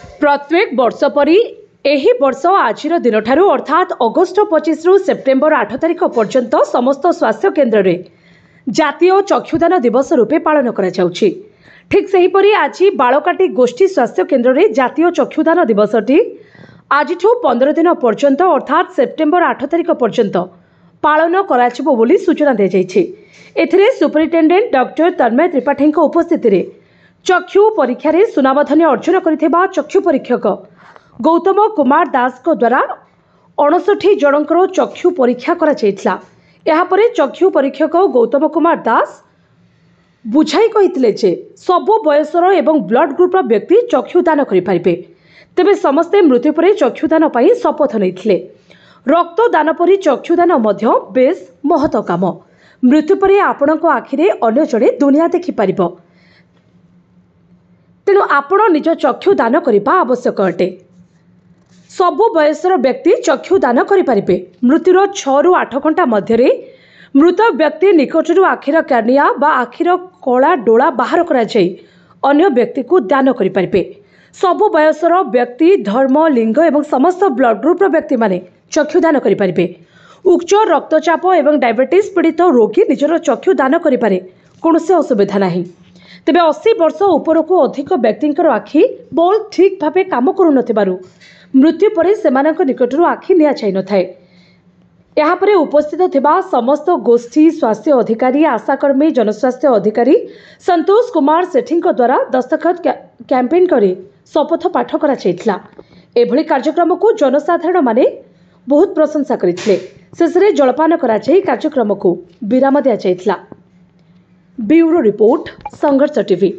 प्रत्येक वर्ष परी एही वर्ष आज दिन ठारू अर्थात अगस्ट 25 रु सेप्टेम्बर 8 तारिख पर्यंत समस्त स्वास्थ्य केन्द्र में जातीय चक्षुदान दिवस रूपे पालन करा जाउछि। ठीक सेहीपरि आज बालकाटी गोष्ठी स्वास्थ्य केन्द्र में जातीय चक्षुदान दिवसटी आज 15 दिन पर्यंत अर्थात सेप्टेम्बर 8 तारिख पर्यंत पालन कराजिबो बोली सूचना दी जाइछि। एथिरे सुपरिटेडेंट डॉक्टर तन्मय त्रिपाठी उपस्थित रे चक्षु परीक्षा रे सुनामधन्य अर्जन करिथिबा चक्षु परीक्षक गौतम कुमार दास को द्वारा 59 जनकर चक्षु परीक्षा करा जायथिला। एहा परे चक्षु परीक्षक गौतम कुमार दास बुझाई कहिथिले जे सब बयसर एवं ब्लड ग्रुप व्यक्ति चक्षुदान करि पारिबे। तेबे समस्ते मृत्यु परे चक्षुदान पई शपथ नैथिले। रक्तदान परि चक्षुदान मध्य बेस महत काम। मृत्यु परे आपणको आखिरे अन्य जड़े दुनिया देखि पारिबो, तेणु आपण निज चक्षु दान करने आवश्यक अटे। सबु बयसर व्यक्ति चक्षु दान करें। मृत्युर 6 रु 8 घंटा मध्य मृत व्यक्ति निकटर आखिर कार्निया बा आखिर कला डोला बाहर कराई अन्य व्यक्ति को दान करें। सबु बयसर व्यक्ति धर्म लिंग एवं समस्त ब्लड ग्रुप व्यक्ति माने चक्षु दान करें। उच्च रक्तचाप एवं डायबिटीज पीड़ित रोगी निजर चक्षु दान करें, कौन से असुविधा नहीं। तेबे 80 वर्ष उपरकू अधिक व्यक्तिंकर आखि बल ठीक भावे काम करू नथिबारु मृत्यु परे सेमानक निकटरू आखि निया जाय नथाय। यहाँ पर उपस्थित थिबा समस्त गोष्ठी स्वास्थ्य अधिकारी आशाकर्मी जनस्वास्थ्य अधिकारी संतोष कुमार सेठी द्वारा दस्तखत कैंपेन करे शपथ पाठ करा जायथिला। एभली कार्यक्रम को जनसाधारण माने बहुत प्रशंसा करथिले। शेषरे जलपान करा जाय कार्यक्रम को विराम दिया जायथिला। ब्यूरो रिपोर्ट संघर्ष टीवी।